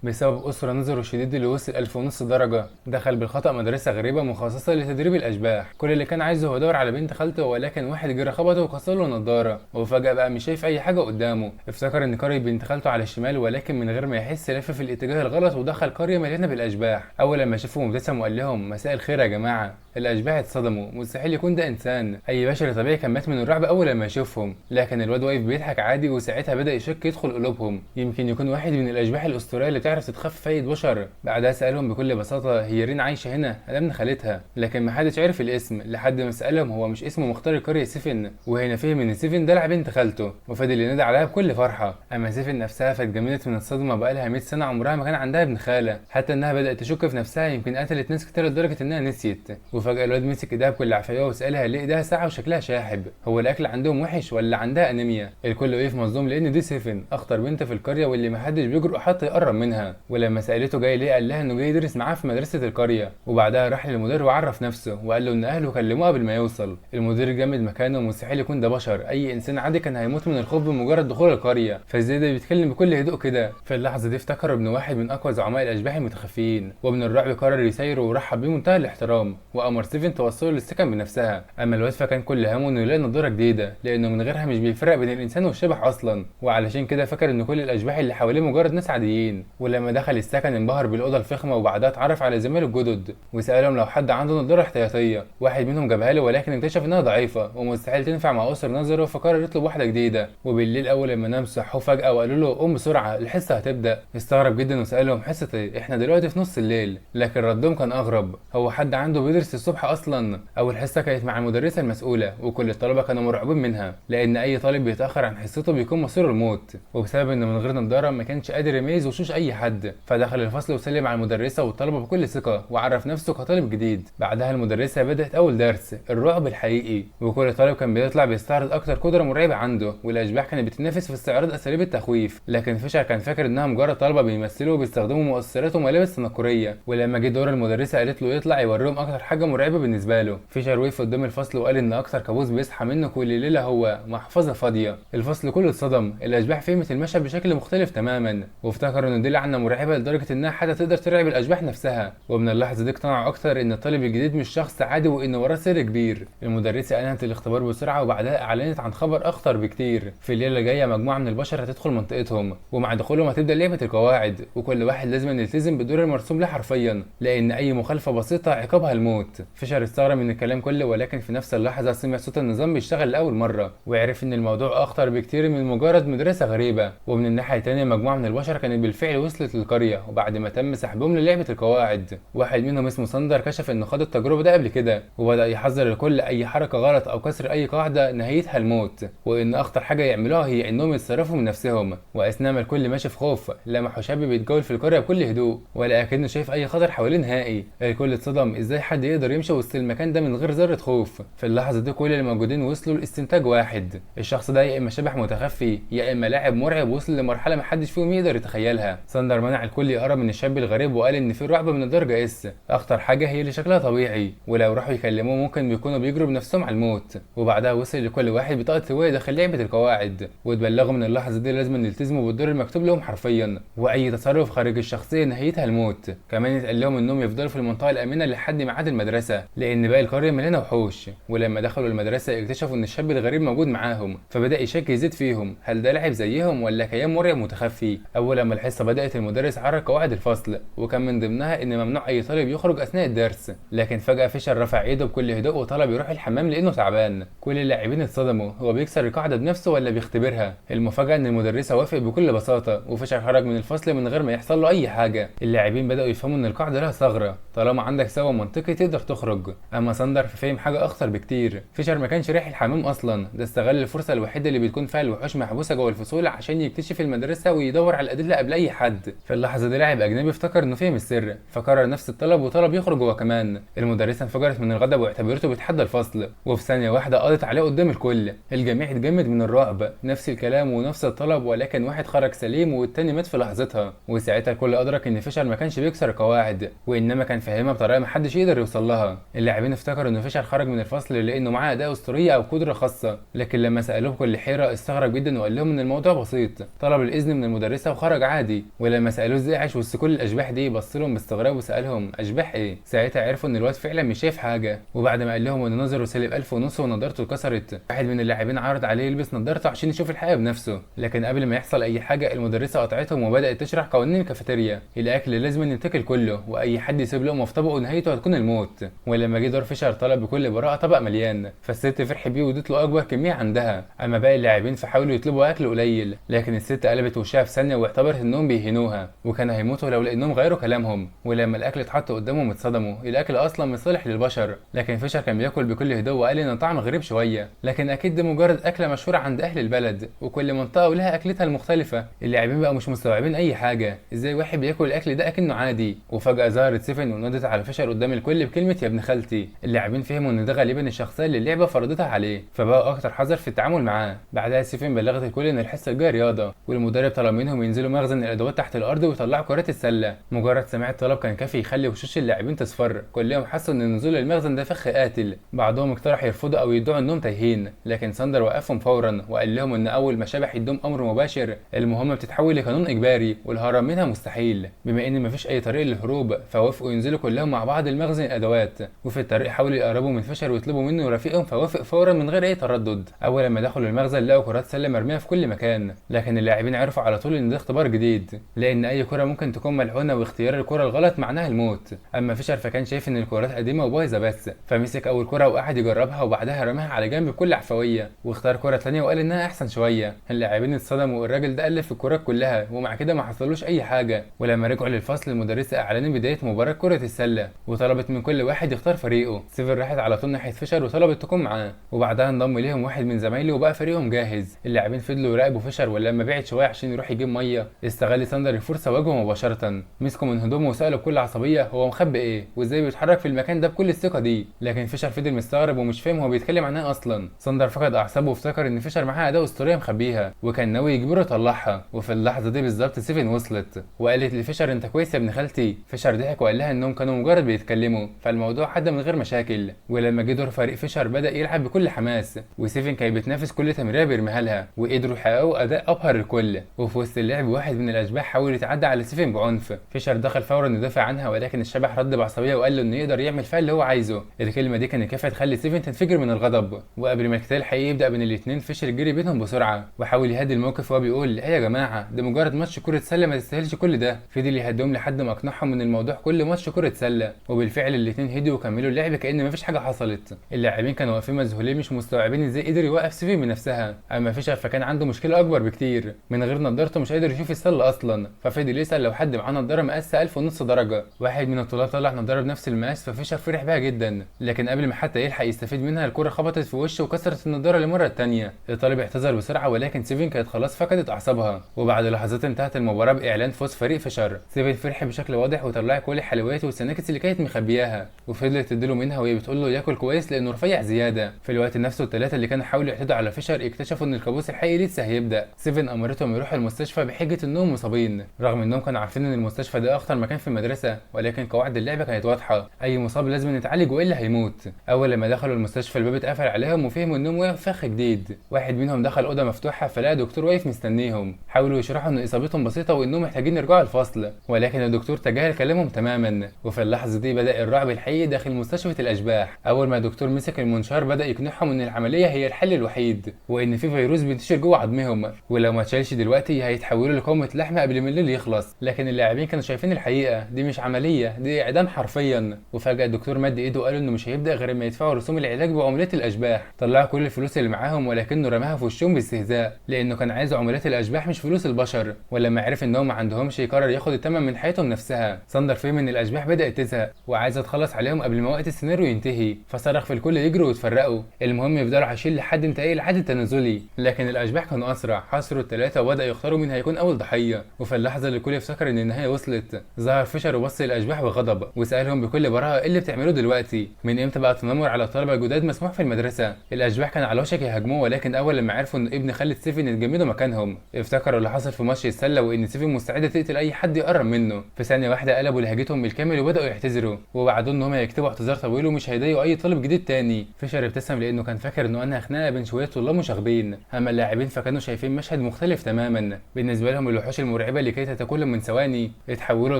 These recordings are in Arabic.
بسبب أسرة نظره الشديد اللي وصل 1500 درجة. دخل بالخطأ مدرسة غريبة مخصصة لتدريب الأشباح. كل اللي كان عايزه هو يدور على بنت خالته، ولكن واحد جرى خبطه وكسر له نضارة، وفجأة بقى مش شايف أي حاجة قدامه. افتكر إن قرية بنت خالته على الشمال، ولكن من غير ما يحس لف في الاتجاه الغلط ودخل قرية مليانة بالأشباح. أول لما شافوا مبتسم وقال لهم مساء الخير يا جماعة، الأشباح اتصدموا، مستحيل يكون ده إنسان. أي بشري طبيعي كان مات من الرعب أول لما يشوفهم، لكن الواد واقف بيضحك عادي. وساعتها بدأ يشك يدخل قلوبهم، يمكن يكون واحد من الأشباح الأسطورية اللي تعرف تتخفى في أي بشر. بعدها سألهم بكل بساطة هي رين عايشة هنا؟ أنا ابن خالتها، لكن محدش عرف الاسم لحد ما سألهم هو مش اسمه مختار القرية سيفن. وهنا فهم إن سيفن ده لعب بنت خالته، وفضل ينادي عليها بكل فرحة. أما سيفن نفسها فاتجمدت من الصدمة، بقالها 100 سنة عمرها ما كان عندها ابن خالة، حتى إنها بدأت تشك في نفسها، يمكن قتلت ناس كتير لدرجة إنها نسيت. وفجأة الواد مسك ايدها بكل عفوية وسألها ليه ايدها ساعة وشكلها شاحب، هو الأكل عندهم وحش ولا عندها أنيميا؟ الكل وقف مصدوم لأن دي سيفن أخطر بنت في القرية واللي محدش بيجرؤ حتى يقرب منها. ولما سألته جاي ليه، قال لها إنه جاي يدرس معاه في مدرسة القرية. وبعدها راح للمدير وعرف نفسه وقال له إن أهله كلموه قبل ما يوصل. المدير جامد مكانه، مستحيل يكون ده بشر، أي إنسان عادي كان هيموت من الخوف بمجرد دخول القرية، فإزاي ده بيتكلم بكل هدوء كده؟ في اللحظة دي افتكر ابن واحد من أقوى زعماء الأشباح المتخفيين، وابن الرعب قرر يسايره ورحب بيه منتهى الاحترام، وأمر سيفن توصله للسكن بنفسها. أما الواد فكان كل همه إنه يلاقي نضارة جديدة، لأنه من غيرها مش بيفرق بين الإنسان والشبح أصلا، وعلشان كده فكر إن كل الأشباح اللي حواليه مجرد ناس عاديين. ولما دخل السكن انبهر بالأوضة الفخمة، وبعدها اتعرف على زمايله الجدد وسألهم لو حد عنده نضارة احتياطية. واحد منهم جابها له، ولكن اكتشف إنها ضعيفة ومستحيل تنفع مع قصر نظره، فقرر يطلب واحدة جديدة. وبالليل أول لما نام صحوا فجأة وقالوا له قوم بسرعة الحصة هتبدأ. استغرب جدا وسألهم حصة إيه؟ إحنا دلوقتي في نص الليل. لكن ردهم كان أغرب، هو حد عنده بيدرس الصبح أصلا؟ أول حصة كانت مع المدرسة المسؤولة، وكل الطلبة كانوا مرعوبين منها، لأن أي طالب بيتأخر عن حصته بيكون مصيره الموت، وبسبب إنه من غير نضارة ما كانش قادر يميز وشوش أي حد. فدخل الفصل وسلم على المدرسة والطلبة بكل ثقة، وعرف نفسه كطالب جديد. بعدها المدرسة بدأت أول درس، الرعب الحقيقي، وكل طالب كان بيطلع بيستعرض أكتر قدرة مرعبة عنده، والأشباح كانت بتتنافس في استعراض أساليب التخويف. لكن فيشر كان فاكر إنها مجرد طلبة بيمثلوا وبيستخدموا مؤثرات وملابس تنكرية. ولما جه دور المدرسة قالت له يطلع يوريهم أكتر حاجة مرعبة بالنسبة له. فيشر وقف قدام الفصل وقال إن أكتر كابوس بيصحى منه كل ليلة هو محفظة فاضية. الفصل كله اتصدم، الأشباح فهمت المشهد بشكل مختلف تماما، وافتكروا إن دي لعنة مرعبة لدرجة إنها حتى تقدر ترعب الأشباح نفسها. ومن اللحظة دي اقتنعوا أكتر إن الطالب الجديد مش شخص عادي وإن وراه سر كبير. المدرسة أنهت الاختبار بسرعة، وبعدها أعلنت عن خبر أخطر بكتير، في الليلة الجاية مجموعة من البشر هتدخل منطقتهم، ومع دخولهم هتبدأ لعبة القواعد، وكل واحد لازم يلتزم بالدور المرسوم له حرفيا، لأن أي مخالفة بسيطة عقابها الموت. فيشر استغرب من الكلام كله، ولكن في نفس اللحظة سمع صوت النظام بيشتغل لأول مرة، وعرف إن الموضوع أخطر بكتير من مجرد مدرسة غريبة. ومن الناحية التانية مجموعة من البشر كانت بالفعل وصلت للقرية، وبعد ما تم سحبهم للعبة القواعد. واحد منهم اسمه ساندر كشف إنه خد التجربة ده قبل كده، وبدأ يحذر الكل أي حركة غلط أو كسر أي قاعدة نهايتها الموت، وإن أخطر حاجة يعملوها هي إنهم يتصرفوا من نفسهم. وأثناء ما الكل ماشي في خوف، لمحوا شاب بيتجول في القرية بكل هدوء ولا كأنه شايف أي خطر حواليه نهائي. الكل اتصدم، إزاي حد يقدر يمشي وسط المكان ده من غير ذرة خوف؟ في اللحظة دي كل اللي موجودين وصلوا لاستنتاج واحد، الشخص ده يا إما شبح متخفي يا إما لاعب مرعب وصل لمرحلة محدش فيهم يقدر يتخيلها. ساندر منع الكل يقرب من الشاب الغريب وقال إن في رعب من الدرجة اس، أخطر حاجة هي اللي شكلها طبيعي، ولو راحوا يكلموه ممكن بيكونوا بيجروا بنفسهم على الموت. وبعدها وصل لكل واحد بطاقة هوية داخل لعبة القواعد، واتبلغوا من اللحظة دي لازم يلتزموا بالدور المكتوب لهم حرفيا، وأي تصرف خارج الشخصية نهايتها الموت. كمان اتقال لهم إنهم يفضلوا في المنطقة الآمنة لحد ميعاد المدرسة، لأن باقي القرية مليانة وحوش. ولما دخلوا المدرسة اكتشفوا إن الشاب الغريب موجود معاهم، فبدأ يشك يزيد فيهم، هل ده لاعب زيهم ولا كيان مرعب متخفي؟ أول لما الحصة بدأت المدرس عرض قواعد الفصل، وكان من ضمنها إن ممنوع أي طالب يخرج أثناء الدرس. لكن فجأة فيشر رفع إيده بكل هدوء وطلب يروح الحمام لأنه تعبان. كل اللاعبين اتصدموا، هو بيكسر القاعدة بنفسه ولا بيختبرها؟ المفاجأة إن المدرسة وافق بكل بساطة، وفيشر خرج من الفصل من غير ما يحصل له أي حاجة. اللاعبين بدأوا يفهموا إن القاعدة لها ثغرة، طالما عندك سبب منطقي تقدر تخرج. أما ساندر ففهم حاجة أخطر بكتير، فيشر ما كانش رايح الحمام أصلا، ده استغل الفرصة الوحيدة اللي بتكون فيها الوحوش محبوسة جوه الفصول عشان يكتشف المدرسة ويدور على الأدلة قبل أي حد. في اللحظة دي لاعب أجنبي افتكر إنه فهم السر، فكرر نفس الطلب وطلب يخرج هو كمان. المدرسة انفجرت من الغضب واعتبرته بيتحدى الفصل، وفي ثانية واحدة قضت عليه قدام الكل. الجميع اتجمد من الرعب، نفس الكلام ونفس الطلب، ولكن واحد خرج سليم والتاني مات في لحظتها. وساعتها الكل أدرك إن فيشر ما كانش بيكسر قواعد، وإنما كان فاهمها بطريقة محدش يقدر يوصل لها. اللاعبين افتكروا إن فيشر خرج من الفصل لأنه معاه أداة أسطورية أو قدرة خاصة، لكن لما سألوه بكل حيرة استغرب جدا وقال لهم إن الموضوع بسيط، طلب الإذن من المدرسة وخرج عادي. ولما سالوه ازاي عاش وسط كل الاشباح دي بص لهم باستغراب وسالهم اشباح ايه. ساعتها عرفوا ان الواد فعلا مش شايف حاجه، وبعد ما قال لهم ان نظره سالب 1000 ونص ونضارته اتكسرت، واحد من اللاعبين عرض عليه يلبس نضارته عشان يشوف الحقيقه بنفسه. لكن قبل ما يحصل اي حاجه المدرسه قطعتهم وبدات تشرح قوانين الكافيتيريا. الاكل لازم يتاكل كله، واي حد يسيب لقمه في طبقه نهايته هتكون الموت. ولما جه دور فيشر طلب بكل براءه طبق مليان، فالست فرحت بيه وادت له اكبر كميه عندها. اما باقي اللاعبين فحاولوا يطلبوا اكل قليل، لكن الست قلبت وشها في ثانيه واعتبرت انهم بيهينوها وكانوا هيموتوا لو لانهم غيروا كلامهم. ولما الاكل اتحط قدامهم اتصدموا، الاكل اصلا مش صالح للبشر. لكن فيشر كان بياكل بكل هدوء وقال ان طعم غريب شويه، لكن اكيد ده مجرد اكله مشهوره عند اهل البلد، وكل منطقه ولها اكلتها المختلفه. اللاعبين بقوا مش مستوعبين اي حاجه، ازاي واحد بياكل الاكل ده اكنه عادي. وفجاه ظهرت سيفن ونادت على فيشر قدام الكل بكلمه يا ابن خالتي. اللاعبين فهموا ان ده غالبا الشخصيه اللي اللعبه فرضتها عليه، فبقوا اكتر حذر في التعامل معاه. بعدها سيفن بلغت الكل ان الحصه الجايه رياضه، والمدرب طلب منهم ينزلوا مخزن الادوات تحت الارض ويطلعوا كرات السله. مجرد سماع الطلب كان كافي يخلي وشوش اللاعبين تصفر. كلهم حسوا ان نزول المخزن ده فخ قاتل. بعضهم اقترح يرفضوا او يدعوا انهم تايهين، لكن ساندر وقفهم فورا وقال لهم ان اول ما شبح يدوم امر مباشر المهمه بتتحول لقانون اجباري والهرب منها مستحيل. بما ان مفيش اي طريق للهروب فوافقوا ينزلوا كلهم مع بعض المخزن الادوات. وفي الطريق حاولوا يقربوا من فيشر ويطلبوا منه يرافقهم فوافق فورا من غير اي تردد. اول ما دخلوا المخزن لقوا كرات سله مرميه في كل مكان، لكن اللاعبين عرفوا على طول ان ده اختبار جديد، لان اي كره ممكن تكون ملعونه واختيار الكره الغلط معناها الموت. اما فيشر فكان شايف ان الكرات قديمه وبايظه بس، فمسك اول كره وقعد يجربها وبعدها رماها على جنب بكل عفويه، واختار كره ثانيه وقال انها احسن شويه. اللاعبين اتصدموا والراجل ده الف الكرات كلها ومع كده ما حصلوش اي حاجه. ولما رجعوا للفصل المدرسه اعلنت بدايه مباراه كره السله وطلبت من كل واحد يختار فريقه. سيفن راحت على طول ناحيه فيشر وطلبت تكون معاه، وبعدها انضم ليهم واحد من زمايله وبقى فريقهم جاهز. اللاعبين فضلوا يراقبوا فيشر، ولما بعد شويه عشان يروح يجيب ميه استغل ساندر الفرصه وواجهه مباشره. مسكوا من هدومه وسالوا بكل عصبيه هو مخبي ايه وازاي بيتحرك في المكان ده بكل الثقه دي. لكن فيشر فضل مستغرب ومش فاهم هو بيتكلم عن ايه اصلا. ساندر فقد اعصابه وافتكر ان فيشر معاه اداه اسطوريه مخبيها وكان ناوي يجبره يطلعها. وفي اللحظه دي بالظبط سيفن وصلت وقالت لفيشر انت كويس يا ابن خالتي. فيشر ضحك وقال لها انهم كانوا مجرد بيتكلموا فالموضوع عدى من غير مشاكل. ولما جه دور فريق فيشر بدا يلعب بكل حماس، وسيفن كان بتنافس كل تمريره بيرميها لها وقدروا يحققوا اداء ابهر الكل. وفي وسط اللعب واحد من الاشباح حاول يتعدى على سيفن بعنف. فيشر دخل فورا يدافع عنها، ولكن الشبح رد بعصبيه وقال له انه يقدر يعمل فيها اللي هو عايزه. الكلمه دي كانت كافيه تخلي سيفن تنفجر من الغضب. وقبل ما القتال الحقيقي يبدا بين الاثنين فيشر جري بينهم بسرعه وحاول يهدي الموقف وهو بيقول ايه يا جماعه ده مجرد ماتش كره سله ما تستاهلش كل ده. فضل يهديهم لحد ما اقنعهم ان الموضوع كله ماتش كره سله، وبالفعل الاثنين هدوا وكملوا اللعب كأن مفيش حاجه حصلت. اللاعبين كانوا واقفين مذهولين مش مستوعبين ازاي قدر يوقف سيفن بنفسها. اما فيشر فكان عنده مشكله اكبر بكتير، من غير نضارته مش قادر يشوف السله اصلا، ففضل يسال لو حد معاه نضاره مقاس 1000 ونص درجه. واحد من الطلاب طلع نضاره بنفس المقاس ففيشر فرح بيها جدا، لكن قبل ما حتى يلحق يستفيد منها الكره خبطت في وشه وكسرت النضاره للمره الثانيه. الطالب اعتذر بسرعه ولكن سيفن كانت خلاص فقدت اعصابها. وبعد لحظات انتهت المباراه باعلان فوز فريق فيشر. سيفن فرح بشكل واضح وطلع كل الحلويات والسناكس اللي كانت مخبياها وفضلت تديله منها وهي بتقول له ياكل كويس لانه رفيع زياده. في الوقت نفسه الثلاثه اللي كانوا حاولوا يعتدوا على فيشر اكتشفوا ان الكابوس الحقيقي لسه هيبدا. سيفن امرتهم يروحوا المستشفى بحجه انهم مصابين، رغم انهم كانوا عارفين ان المستشفى ده اخطر مكان في المدرسه، ولكن قواعد اللعبه كانت واضحه، اي مصاب لازم يتعالج والا هيموت. اول لما دخلوا المستشفى الباب اتقفل عليهم وفهموا انهم وقعوا في فخ جديد. واحد منهم دخل اوضه مفتوحه فلقى دكتور واقف مستنيهم. حاولوا يشرحوا ان اصابتهم بسيطه وانهم محتاجين يرجعوا الفصل، ولكن الدكتور تجاهل كلامهم تماما. وفي اللحظه دي بدا الرعب الحقيقي داخل مستشفى الاشباح. اول ما الدكتور مسك المنشار بدا يقنعهم ان العمليه هي الحل الوحيد، وان في فيروس بينتشر جوه عظمهم ولو ما اتشالش دلوقتي هيتحولوا لقومه لحمه قبل ما الليل يخلص. لكن اللاعبين كانوا شايفين الحقيقه دي مش عمليه، دي اعدام حرفيا. وفجاه الدكتور مد ايده وقال انه مش هيبدا غير ما يدفعوا رسوم العلاج بعملات الاشباح. طلعوا كل الفلوس اللي معاهم ولكنه رماها في وشهم باستهزاء، لانه كان عايز عملات الاشباح مش فلوس البشر. ولما عرف انهم ما عندهمش يقرر ياخد الثمن من حياتهم نفسها. ساندر فهم ان الاشباح بدات تزهق وعايزه تخلص عليهم قبل ما وقت السيناريو ينتهي، فصرخ في الكل يجروا ويتفرقوا. المهم يفضلوا عايشين لحد انتهاء العد التنازلي. لكن الاشباح كانوا اسرع، حصروا الثلاثه وبدا يختاروا مين هيكون اول ضحيه. وفي اللحظه اللي الكل افتكر ان النهايه وصلت ظهر فيشر وبص للاشباح بغضب وسالهم بكل براءه ايه اللي بتعملوه دلوقتي؟ من امتى بقى التنمر على الطلبه الجداد مسموح في المدرسه؟ الاشباح كانوا على وشك يهاجموه، ولكن اول لما عرفوا ان ابن خالد سيفن اتجمدوا مكانهم افتكروا اللي حصل في ماتش السله وان سيفن مستعده تقتل اي حد يقرب منه. في ثانيه واحده قلبوا لهجتهم بالكامل وبداوا يعتذروا ووعدوا ان هم يكتبوا اعتذار طويل ومش هيضايقوا اي طالب جديد تاني. فيشر ابتسم لانه كان فاكر انه انها خناقه بين شويه طلاب مشاغبين، اما اللاعبين فكانوا شايفين مشهد مختلف تماما. بالنسبه لهم الوحوش المرعبه الغابه لكي تتكلم من ثواني اتحولوا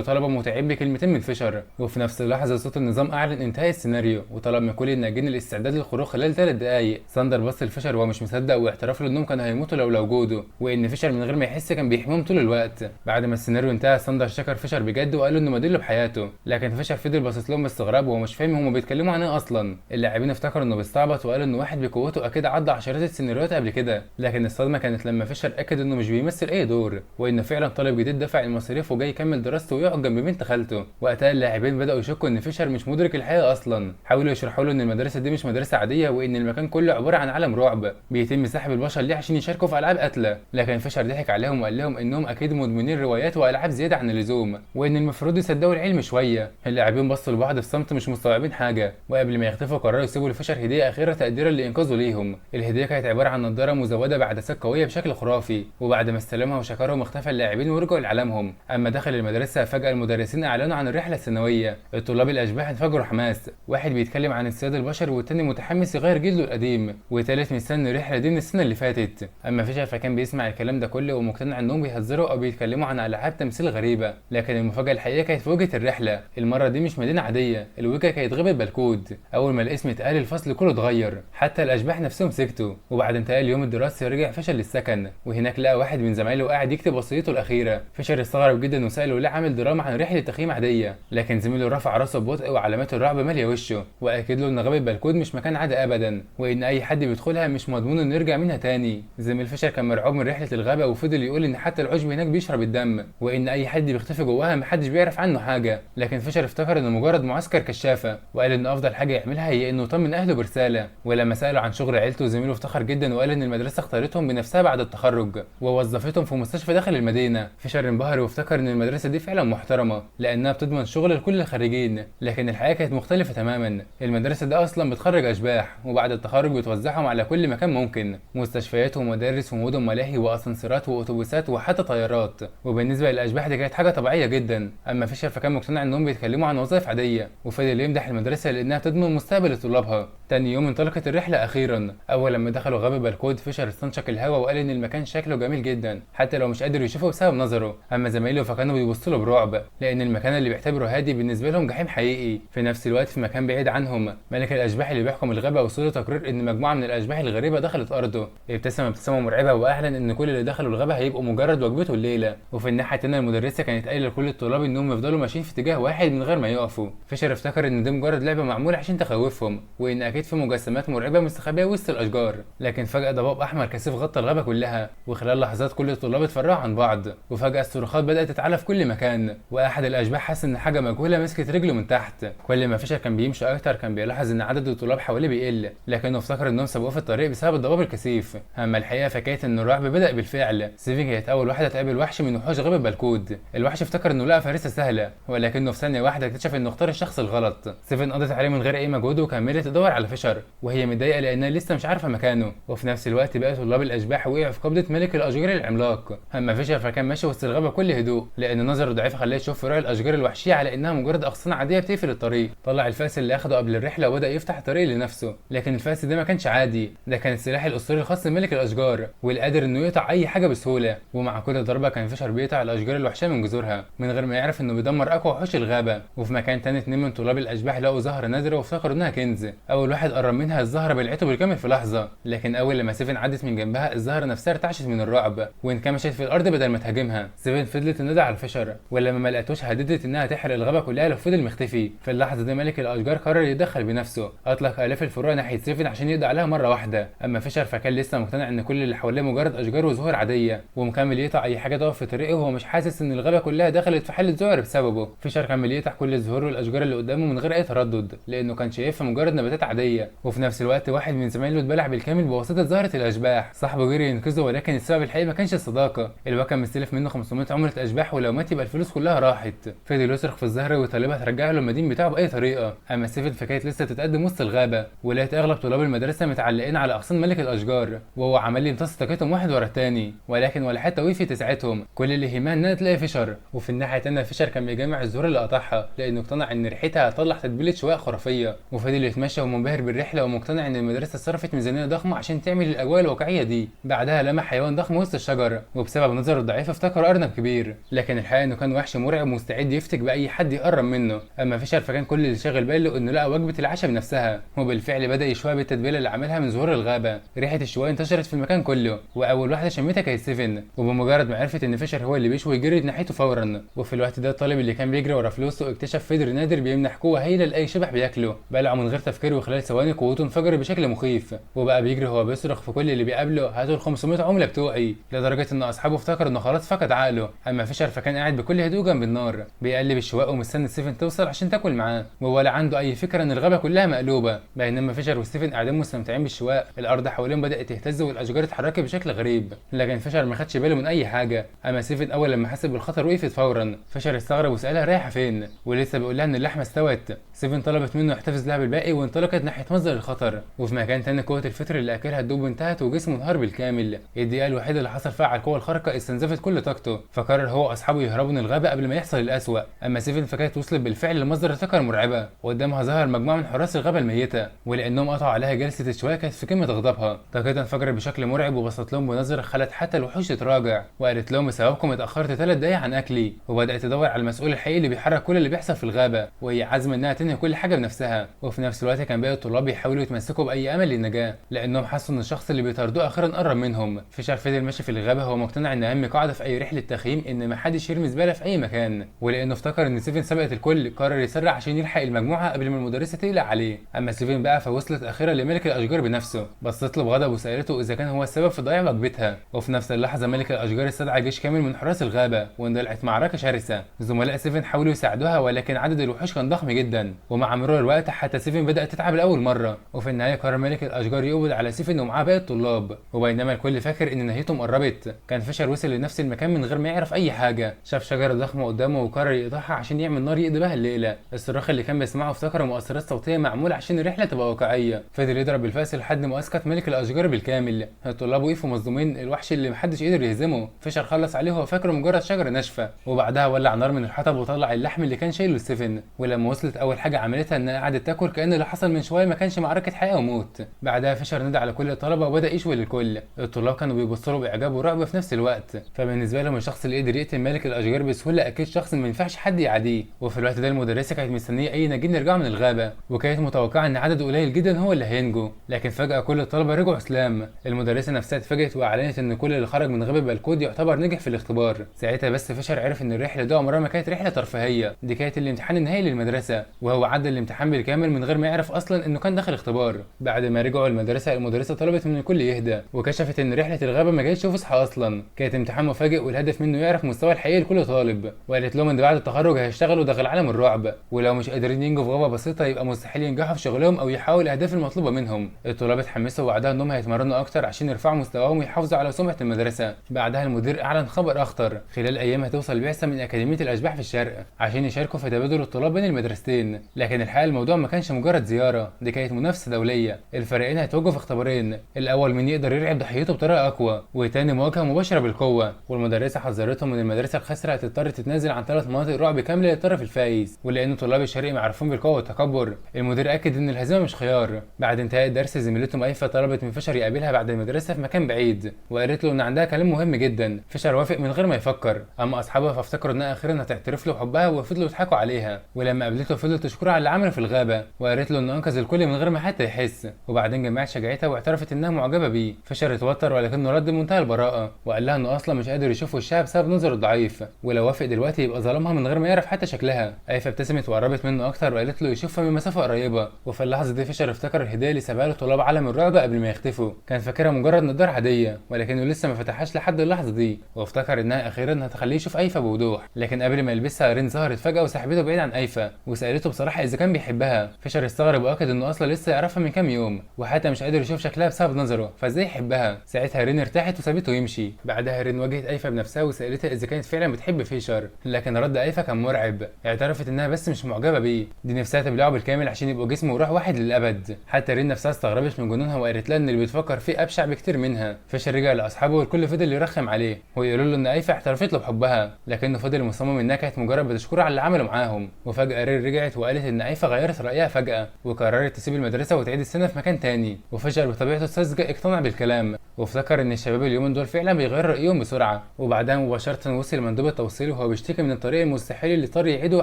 لطلبه متعبين بكلمتين من فيشر. وفي نفس اللحظه صوت النظام اعلن انتهاء السيناريو وطلب من كل الناجين الاستعداد للخروج خلال 3 دقائق. ساندر بص لفيشر وهو مش مصدق واعترف له انهم كانوا هيموتوا لو وجوده، وان فيشر من غير ما يحس كان بيحميهم طول الوقت. بعد ما السيناريو انتهى ساندر شكر فيشر بجد وقال له انه مدله بحياته، لكن فيشر فضل باصص لهم باستغراب وهو مش فاهم هم بيتكلموا عن ايه اصلا. اللاعبين افتكروا انه بيستعبط وقالوا ان واحد بقوته اكيد عدى عشرات السيناريوهات قبل كده، لكن الصدمه كانت لما فيشر اكد انه مش بيمثل اي دور وانه فعلا طالب جديد دفع المصاريف وجاي يكمل دراسته ويقعد جنب بنت خالته. وقتها اللاعبين بداوا يشكوا ان فيشر مش مدرك الحقيقه اصلا. حاولوا يشرحوا له ان المدرسه دي مش مدرسه عاديه وان المكان كله عباره عن عالم رعب بيتم سحب البشر ليه عشان يشاركوا في العاب قتله، لكن فيشر ضحك عليهم وقال لهم انهم اكيد مدمنين روايات والعاب زياده عن اللزوم وان المفروض يصدقوا العلم شويه. اللاعبين بصوا لبعض في صمت مش مستوعبين حاجه، وقبل ما يختفوا قرروا يسيبوا لفيشر هديه اخيره تقديرا لانقاذه ليهم. الهديه كانت عباره عن نظاره مزوده بعدسات قويه بشكل خرافي، وبعد ما استلمها وشكرهم اختفى اللاعبين ورجعوا لعالمهم. اما داخل المدرسه فجاه المدرسين اعلنوا عن الرحله السنويه. الطلاب الاشباح انفجروا حماس، واحد بيتكلم عن السياد البشر والتاني متحمس يغير جلده القديم وتالت مستني الرحله دي من السنه اللي فاتت. اما فيشر فكان بيسمع الكلام ده كله ومقتنع انهم بيهزروا او بيتكلموا عن العاب تمثيل غريبه، لكن المفاجاه الحقيقيه كانت في وجهه الرحله. المره دي مش مدينه عاديه، الوجهه كانت غابه بالكود. اول ما الاسم اتقال الفصل كله اتغير، حتى الاشباح نفسهم سكتوا. وبعد انتهاء اليوم الدراسي رجع فيشر للسكن، وهناك لقى واحد من زمايله قاعد يكتب وصيته الاخيره. فيشر استغرب جدا وساله ليه عامل دراما عن رحله تخييم عاديه، لكن زميله رفع راسه ببطء وعلامات الرعب ماليه وشه، واكد له ان غابه بالكود مش مكان عادي ابدا وان اي حد بيدخلها مش مضمون انه يرجع منها تاني. زميل فيشر كان مرعوب من رحله الغابه وفضل يقول ان حتى العشب هناك بيشرب الدم وان اي حد بيختفي جواها محدش بيعرف عنه حاجه، لكن فيشر افتكر انه مجرد معسكر كشافه وقال ان افضل حاجه يعملها هي انه يطمن اهله برساله. ولما ساله عن شغل عيلته زميله افتخر جدا وقال ان المدرسه اختارتهم بنفسها بعد التخرج ووظفتهم في مستشفى داخل المدينه. فيشر انبهر وافتكر ان المدرسه دي فعلا محترمه لانها بتضمن شغل لكل الخريجين، لكن الحقيقه كانت مختلفه تماما. المدرسه دي اصلا بتخرج اشباح وبعد التخرج بتوزعهم على كل مكان ممكن، مستشفيات ومدارس ومدن ملاهي واسانسيرات واتوبيسات وحتى طيارات. وبالنسبه للاشباح دي كانت حاجه طبيعيه جدا. اما فيشر فكان مقتنع انهم بيتكلموا عن وظائف عاديه وفضل يمدح المدرسه لانها تضمن مستقبل طلابها. تاني يوم انطلقت الرحله اخيرا. اول لما دخلوا غابه بالكود فيشر استنشق الهواء وقال ان المكان شكله جميل جدا حتى لو مش قادر يشوفه بسبب نظره. اما زمايله فكانوا بيبصوا له برعب لان المكان اللي بيعتبره هادي بالنسبه لهم جحيم حقيقي. في نفس الوقت في مكان بعيد عنهم ملك الاشباح اللي بيحكم الغابه وصل له تقرير ان مجموعه من الاشباح الغريبه دخلت ارضه. ابتسم ابتسامه مرعبه واعلن ان كل اللي دخلوا الغابه هيبقوا مجرد وجبته الليله. وفي الناحيه الثانيه المدرسه كانت قايله لكل الطلاب انهم يفضلوا ماشيين في اتجاه واحد من غير ما يقفوا. فيشر افتكر ان دي مجرد لعبه معموله عشان تخوفهم وان اكيد في مجسمات مرعبه مستخبيه وسط الاشجار، لكن فجاه ضباب احمر كثيف غطى الغابه كلها وخلال لحظات كل الطلاب اتفرعوا عن بعض. وفجاه الصراخات بدات تتعالى في كل مكان واحد الاشباح حس ان حاجه مجهوله مسكت رجله من تحت. كل ما فيشر كان بيمشي اكتر كان بيلاحظ ان عدد الطلاب حواليه بيقل، لكنه افتكر انهم سبقوه في الطريق بسبب الضباب الكثيف. اما الحقيقه فكانت ان الرعب بدا بالفعل. سيفين كانت اول واحده تقابل وحش من وحوش غابه بالكود. الوحش افتكر انه لقى فريسه سهله ولكنه في ثانيه واحده اكتشف انه اختار الشخص الغلط. سيفين قضت عليه من غير اي مجهود وكملت تدور على فيشر وهي متضايقه لانها لسه مش عارفه مكانه. وفي نفس الوقت بقى طلاب الاشباح وقعوا في قبضه ملك الاشجار العملاق. اما فيشر فكان ماشي وسط الغابه بكل هدوء لان نظره ضعيف خلاه يشوف فروع الاشجار الوحشيه على انها مجرد اغصان عاديه بتقفل الطريق. طلع الفاس اللي اخده قبل الرحله وبدا يفتح الطريق لنفسه، لكن الفاس ده ما كانش عادي، ده كان السلاح الاسطوري الخاص بملك الاشجار والقادر انه يقطع اي حاجه بسهوله. ومع كل ضربه كان فيشر بيقطع الاشجار الوحشيه من جذورها من غير ما يعرف انه بيدمر اقوى وحوش الغابه. وفي مكان تاني اتنين من طلاب الاشباح لقوا زهره نادره وافتكروا انها كنز. اول واحد قرب منها الزهره بلعته بالكامل في لحظه، لكن اول لما سيفن عدت من جنبها الزهره نفسها ارتعشت من الرعب وانكمشت في الارض بدل ما تهاجمها. سيفن فضلت تنادي على فيشر ولما ما لقتوش هددت انها تحرق الغابه كلها لو فضل مختفي. في اللحظه دي ملك الاشجار قرر يتدخل بنفسه، اطلق الاف الفروع ناحيه سيفن عشان يقضي عليها مره واحده. اما فيشر فكان لسه مقتنع ان كل اللي حواليه مجرد اشجار وزهور عاديه ومكمل يقطع اي حاجه تقف في طريقه وهو مش حاسس ان الغابه كلها دخلت في حاله ذعر بسببه. فيشر كمل يقطع كل الزهور والاشجار اللي قدامه من غير اي تردد لانه كان شايفها مجرد نباتات عاديه. وفي نفس الوقت واحد من زمايله اتبلع بالكامل بواسطه زهره الاشباح. صاحبه جري ينقذه ولكن السبب الحقيقي ما كانش الصداقه، الواد كان مستلف منه 500 عمله اشباح ولو مات يبقى الفلوس كلها راحت. فضل يصرخ في الزهره ويطالبها ترجع له المدين بتاعه باي طريقه. اما سيفن فكانت لسه تتقدم وسط الغابه ولقيت اغلب طلاب المدرسه متعلقين على اغصان ملك الاشجار وهو عمال يمتص طاقتهم واحد ورا الثاني، ولكن ولا حتى وقف تساعدهم. كل اللي يهمها انها تلاقي فيشر. وفي الناحيه الثانيه فيشر كان بيجمع الزهور اللي قطعها لانه اقتنع ان ريحتها هتطلع تتبيله شواء خرافيه. وفضل يتمشى ومنبهر بالرحله ومقتنع ان المدرسه صرفت ميزانيه ضخمه عشان تعمل الاجواء الواقعيه دي. بعدها لمح حيوان ضخم وسط الشجر وبسبب نظره الضعيف افتكر افتكره ارنب كبير، لكن الحقيقه انه كان وحش مرعب مستعد يفتك باي حد يقرب منه. اما فيشر فكان كل اللي شاغل باله انه لقى وجبه العشاء بنفسها، وبالفعل بدا يشويها بالتتبيله اللي عاملها من زهور الغابه. ريحه الشوايه انتشرت في المكان كله، واول واحده شمتها كانت سيفن، وبمجرد ما عرفت ان فيشر هو اللي بيشوي جريت ناحيته فورا. وفي الوقت ده الطالب اللي كان بيجري ورا فلوسه اكتشف فيدر نادر بيمنح قوه هايله لاي شبح بياكله، بلعه من غير تفكير وخلال ثواني قوته انفجر بشكل مخيف، وبقى بيجري هو بيصرخ في كل اللي بيقابله هاتوا ال 500 عمله بتوعي، لدرجه ان اصحابه افتكر انه خلاص فقد عقله. اما فيشر فكان قاعد بكل هدوء جنب النار بيقلب الشواء ومستني ستيفن توصل عشان تاكل معاه، ولا عنده اي فكره ان الغابه كلها مقلوبه. بينما فيشر وستيفن قاعدين مستمتعين بالشواء الارض حواليهم بدات تهتز والاشجار اتحركت بشكل غريب، لكن فيشر ما خدش باله من اي حاجه. اما ستيفن اول لما حس بالخطر وقفت فورا. فيشر استغرب وسالها رايحه فين، ولسه بيقول لها ان اللحمه استوت. ستيفن طلبت منه يحتفظ لها بالباقي وانطلقت ناحيه مصدر الخطر. وفي مكان تاني قوه الفطر اللي اكلها الدب انتهت وجسمه انهار بالكامل. الدقيقه الوحيده اللي حصل فيها على القوه الخارقه استنزفت كل طاقته، فقرر هو واصحابه يهربوا من الغابه قبل ما يحصل الاسوأ. اما ستيفن فكانت وصلت بالفعل لمصدر الطاقه المرعبه، وقدامها ظهر مجموعه من حراس الغابه الميته، ولانهم قطعوا عليها جلسه الشوايه كانت في قمه غضبها. طاقتها انفجرت بشكل مرعب وبصت لهم بنظره خلت حتى الوحوش تتراجع، وقالت لهم بسببكم اتاخرت 3 دقايق عن اكلي. وبدات تدور على المسؤول الحقيقي اللي بيحرك كل اللي بيحصل في الغابه، وهي عازمه انها تنهي كل حاجه بنفسها. وفي نفس الوقت كان باقي الطلاب بيحاولوا يتمسكوا باي امل للنجاه، لانهم حسوا ان الشخص اللي بيطاردوه اخيرا قرب منهم. فيشر فضل ماشي في الغابه هو مقتنع ان اهم قاعده في اي رحله تخييم ان محدش يرمي زباله في اي مكان، ولانه افتكر ان ستيفن سبقت الكل قرر يسرع عشان يلحق المجموعه قبل ما المدرسه تقلق عليه. اما ستيفن بقى فوصلت اخيرا لملك الاشجار بنفسه، بصت له بغضب وسالته اذا كان هو السبب في ضياع وجبتها. وفي نفس اللحظه ملك الاشجار استدعى جيش كامل من حراس الغابه واندلعت معركه شرسه. زملاء ستيفن حاولوا يساعدوها ولكن عدد الوحوش كان ضخم جدا، ومع مرور الوقت حتى ستيفن بدات تتعب لاول مره. وفي النهايه قرر ملك الاشجار يقبض على ستيفن ومعاه باقي الطلاب. وبينما الكل فاكر ان نهايتهم قربت، كان فيشر وصل لنفس المكان من غير ما يعرف اي حاجه. شاف شجره ضخمه قدامه وقرر يقطعها عشان يعمل نار يقضي بها الليله. الصراخ اللي كان بيسمعه افتكر مؤثرات صوتيه معموله عشان الرحله تبقى واقعيه. فضل يضرب بالفاس لحد ما اسقط ملك الاشجار بالكامل. الطلاب وقفوا مصدومين، الوحش اللي محدش قدر يهزمه فيشر خلص عليه وهو فاكره مجرد شجره ناشفه. وبعدها ولع نار من الحطب وطلع اللحم اللي كان شايله ستيفن. ولما وصلت اول حاجه عملتها انها قعدت تاكل كأن اللي حصل من شويه ما كانش معركه حياه وموت. بعدها فيشر نادى على كل الطلبه وبدا يشوي للكل. الطلاب كانوا بيبصوا له باعجاب ورعب في نفس الوقت، فبالنسبه لهم الشخص اللي قدر يقتل ملك الاشجار بسهوله اكيد شخص ما ينفعش حد يعاديه. وفي الوقت ده المدرسه كانت مستنيه اي ناجين يرجعوا من الغابه، وكانت متوقعه ان عدد قليل جدا هو اللي هينجو، لكن فجاه كل الطلبه رجعوا سلام. المدرسه نفسها اتفاجئت واعلنت ان كل اللي خرج من غابه بالكود يعتبر نجح في الاختبار. ساعتها بس فيشر عرف ان الرحله دي عمرها ما كانت رحله ترفيهيه، دي كانت الامتحان النهائي للمدرسه، وهو عدى الامتحان بالكامل من غير ما يعرف اصلا انه كان داخل اختبار. بعد ما رجعوا المدرسه طلبت من الكل يهدى، وكشفت ان رحله الغابه ما جايتش فسحه اصلا، كانت امتحان مفاجئ والهدف منه يعرف مستوى الحقيقي لكل طالب. وقالت لهم ان بعد التخرج هيشتغلوا داخل عالم الرعب، ولو مش قادرين ينجوا في غابه بسيطه يبقى مستحيل ينجحوا في شغلهم او يحققوا الاهداف المطلوبه منهم. الطلاب اتحمسوا ووعدها انهم هيتمرنوا اكتر عشان يرفعوا مستواهم ويحافظوا على سمعه المدرسه. بعدها المدير اعلن خبر اخطر، خلال ايام هتوصل بعثه من اكاديميه الاشباح في الشرق عشان يشاركوا في تبادل الطلاب بين المدرستين. لكن الحقيقه الموضوع ما كانش مجرد زياره، دي كانت منافسه دوليه. الفريقين هيتواجهوا في اختبارين، الاول من يقدر يرعب ضحيته بطريقه اقوى، والتاني مواجهه مباشره بالقوه. والمدرسه حذرتهم ان المدرسه الخاسره هتضطر تتنازل عن 3 مناطق رعب كامله للطرف الفايز. ولان طلاب الشرق معروفين بالقوه والتكبر، المدير اكد ان الهزيمه مش خيار. بعد انتهاء الدرس زميلتهم ايفا طلبت من فيشر يقابلها بعد المدرسه في مكان بعيد، وقالت له ان عندها كلام مهم جدا. فيشر وافق من غير ما يفكر، اما اصحابها فافتكروا انها اخيرا هتعترف له حبها وفضلوا يضحكوا عليها. ولما قابلته فضلت تشكرها على اللي عمله في الغابه، وقالت له انه انقذ الكل من غير ما حتى يحس. وبعدين جمعت شجاعتها واعترفت انها معجبه بيه. فيشر اتوتر ولكنه رد بمنتهى البراءه، وقال لها انه اصلا مش قادر يشوف وشها بسبب نظره الضعيف، ولو وافق دلوقتي يبقى ظلمها من غير ما يعرف حتى شكلها. ايفا ابتسمت وقربت منه اكتر وقالت له يشوفها من مسافه قريبه. وفي اللحظه دي فيشر افتكر الهديه اللي سابها له طلاب عالم الرعب قبل ما يختفوا، كان فاكرها مجرد نضاره عاديه ولكنه لسه ما فتحهاش لحد اللحظه دي، وافتكر انها اخيرا هتخليه يشوف ايفا بوضوح. لكن قبل ما يلبسها رين ظهرت فجاه وسحبته بعيد عن ايفا وسالته بصراحه اذا كان بيحبها. فيشر استغرب واكد انه اصلا لسه يعرفها من كام يوم، وحتى مش قادر يشوف شكلها بسبب نظره، فازاي يحبها؟ ساعتها رين ارتاحت وسابته يمشي. بعدها رين واجهت ايفا بنفسها وسالتها اذا كانت فعلا بتحب فيشر، لكن رد ايفا كان مرعب، اعترفت انها بس مش معجبه بيه، دي نفسها تبلعه بالكامل عشان يبقوا جسم وروح واحد للابد. حتى رين نفسها استغربت من جنونها وقالت لها ان اللي بتفكر فيه ابشع بكتير منها. فيشر رجع لاصحابه والكل فضل يرخم عليه ويقولوا له ان ايفا اعترفت له بحبها، لكنه فضل مصمم انها كانت مجرد بتشكره على اللي عمله معاهم. وفجاه رين رجعت وقالت ان ايفا غيرت رايها فجاه وقررت تسيب المدرسه وتعيد السنه في مكان تاني. وفيشر بطبيعته الساذجه اقتنع بالكلام، وافتكر ان الشباب اليومين دول فعلا بيغيروا رايهم بسرعه. وبعدها مباشره وصل مندوب التوصيل وهو بيشتكي من الطريق المستحيل اللي اضطر يعيده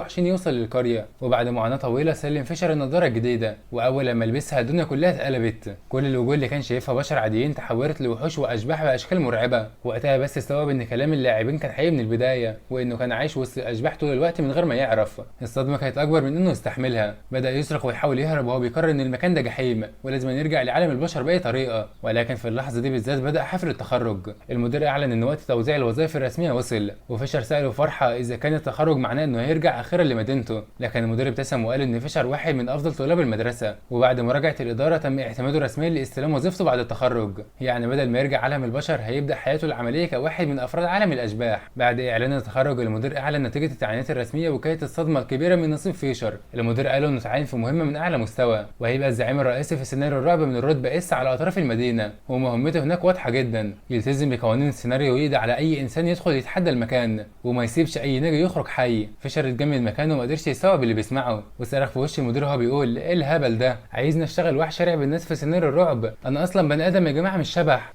عشان يوصل للقريه. وبعد معاناه طويله سلم فيشر النضاره الجديده، واول لما لبسها الدنيا كلها اتقلبت. كل الوجوه اللي كان شايفها بشر عاديين تحولت لوحوش واشباح باشكال مرعبه. وقتها بس استوعب ان كلام اللاعبين كان حقيقي من البدايه، وانه كان عايش وسط الاشباح طول الوقت من غير ما يعرف. الصدمه كانت اكبر من انه يستحملها. بدا يصرخ ويحاول يهرب وهو بيقرر ان المكان ده جحيم ولازم يرجع لعالم البشر باي طريقه. ولكن في اللحظه دي بالذات بدا حفل التخرج. المدير اعلن ان وقت توزيع الوظائف الرسميه وصل، وفيشر ساله فرحه اذا كان التخرج معناه انه هيرجع اخيرا لمدينته. لكن المدير ابتسم وقال ان فيشر واحد من افضل طلاب المدرسه، وبعد مراجعه الاداره تم اعتماده رسميا لاستلام وظيفته بعد التخرج. يعني بدل ما يرجع عالم البشر هيبدا حياته العمليه كواحد من افراد عالم الاشباح. بعد اعلان التخرج المدير اعلن نتيجه التعيينات الرسميه، وكانت الصدمه الكبيره من نصيب فيشر. المدير قال انه اتعين في مهمه من اعلى مستوى، وهيبقى الزعيم الرئيسي في سيناريو الرعب من الرتبه اس على اطراف المدينه. ومهمته هناك واضحه جدا، يلتزم بقوانين السيناريو ويقضي على اي انسان يدخل يتحدى المكان، وما يسيبش اي ناجي يخرج حي. فيشر اتجمد مكانه وما قدرش يستوعب اللي بيسمعه، وصرخ في وش المدير وهو بيقول ايه الهبل ده؟ عايزني اشتغل وحش ارعب الناس في سيناريو الرعب؟ انا اصلا بني ادم يا جماعه مش شبح.